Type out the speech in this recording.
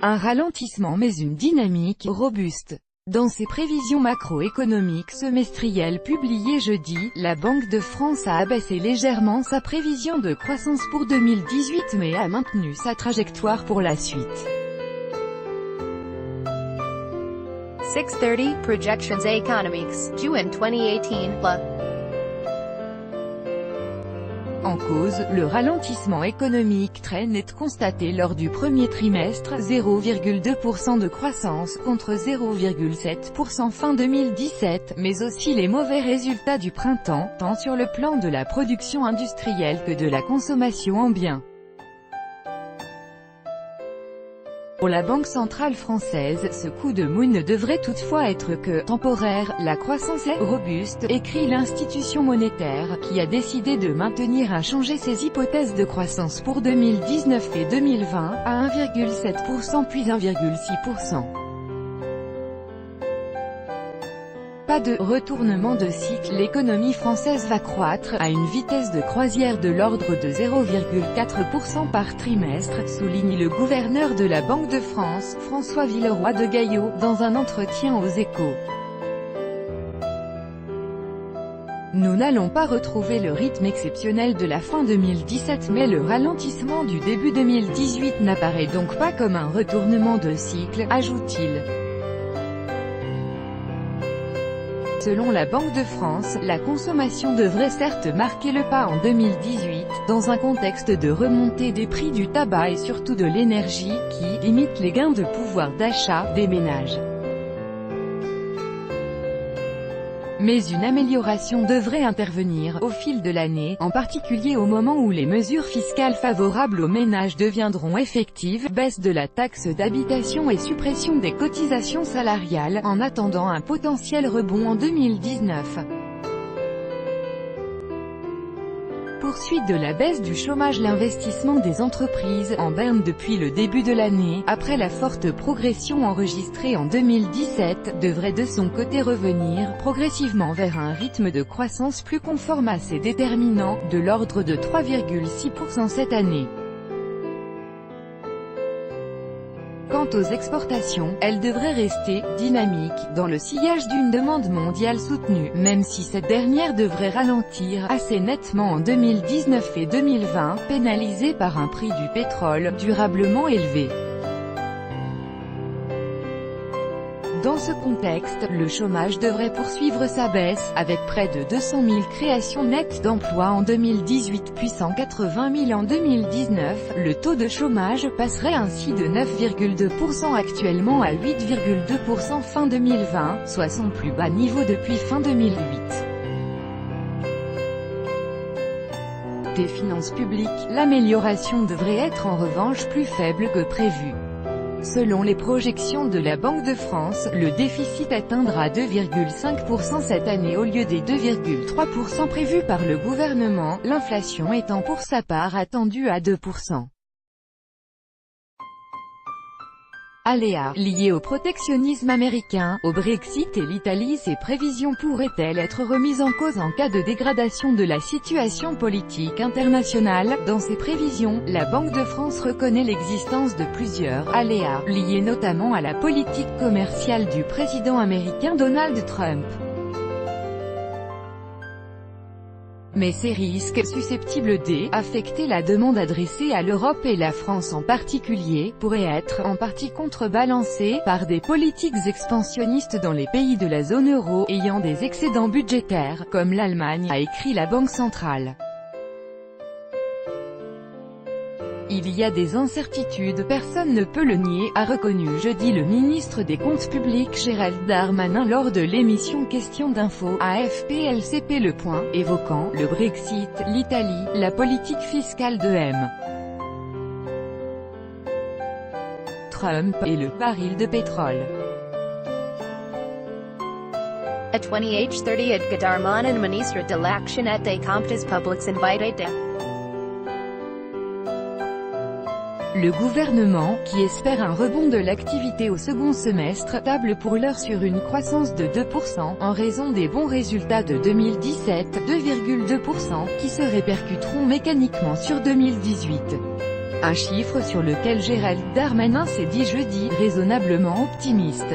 Un ralentissement mais une dynamique robuste. Dans ses prévisions macroéconomiques semestrielles publiées jeudi, la Banque de France a abaissé légèrement sa prévision de croissance pour 2018 mais a maintenu sa trajectoire pour la suite. 630 Projections Economics, June 2018. En cause, le ralentissement économique très net constaté lors du premier trimestre, 0,2% de croissance, contre 0,7% fin 2017, mais aussi les mauvais résultats du printemps, tant sur le plan de la production industrielle que de la consommation en biens. Pour la Banque centrale française, ce coup de mou ne devrait toutefois être que temporaire. La croissance est robuste, écrit l'institution monétaire, qui a décidé de maintenir inchangées ses hypothèses de croissance pour 2019 et 2020, à 1,7% puis 1,6%. Pas de retournement de cycle, l'économie française va croître à une vitesse de croisière de l'ordre de 0,4% par trimestre, souligne le gouverneur de la Banque de France, François Villeroy de Gaillot, dans un entretien aux Échos. Nous n'allons pas retrouver le rythme exceptionnel de la fin 2017 mais le ralentissement du début 2018 n'apparaît donc pas comme un retournement de cycle, ajoute-t-il. Selon la Banque de France, la consommation devrait certes marquer le pas en 2018, dans un contexte de remontée des prix du tabac et surtout de l'énergie, qui limite les gains de pouvoir d'achat des ménages. Mais une amélioration devrait intervenir au fil de l'année, en particulier au moment où les mesures fiscales favorables aux ménages deviendront effectives, baisse de la taxe d'habitation et suppression des cotisations salariales, en attendant un potentiel rebond en 2019. Poursuite de la baisse du chômage. L'investissement des entreprises, en berne depuis le début de l'année, après la forte progression enregistrée en 2017, devrait de son côté revenir progressivement vers un rythme de croissance plus conforme à ses déterminants, de l'ordre de 3,6% cette année. Quant aux exportations, elles devraient rester dynamiques, dans le sillage d'une demande mondiale soutenue, même si cette dernière devrait ralentir assez nettement en 2019 et 2020, pénalisée par un prix du pétrole durablement élevé. Dans ce contexte, le chômage devrait poursuivre sa baisse, avec près de 200 000 créations nettes d'emplois en 2018 puis 180 000 en 2019. Le taux de chômage passerait ainsi de 9,2% actuellement à 8,2% fin 2020, soit son plus bas niveau depuis fin 2008. Des finances publiques, l'amélioration devrait être en revanche plus faible que prévu. Selon les projections de la Banque de France, le déficit atteindra 2,5% cette année au lieu des 2,3% prévus par le gouvernement, l'inflation étant pour sa part attendue à 2%. Aléas liés au protectionnisme américain, au Brexit et l'Italie. Ces prévisions pourraient-elles être remises en cause en cas de dégradation de la situation politique internationale? Dans ses prévisions, la Banque de France reconnaît l'existence de plusieurs aléas, liés notamment à la politique commerciale du président américain Donald Trump. Mais ces risques, susceptibles d'affecter la demande adressée à l'Europe et la France en particulier, pourraient être en partie contrebalancés par des politiques expansionnistes dans les pays de la zone euro ayant des excédents budgétaires, comme l'Allemagne, a écrit la Banque centrale. Il y a des incertitudes, personne ne peut le nier, a reconnu jeudi le ministre des Comptes publics Gérald Darmanin lors de l'émission Question d'info, AFP-LCP Le Point, évoquant le Brexit, l'Italie, la politique fiscale de M. Trump, et le baril de pétrole. At 28:30 Darmanin ministre de l'Action et des Comptes publics invited. Le gouvernement, qui espère un rebond de l'activité au second semestre, table pour l'heure sur une croissance de 2%, en raison des bons résultats de 2017, 2,2%, qui se répercuteront mécaniquement sur 2018. Un chiffre sur lequel Gérald Darmanin s'est dit jeudi, raisonnablement optimiste.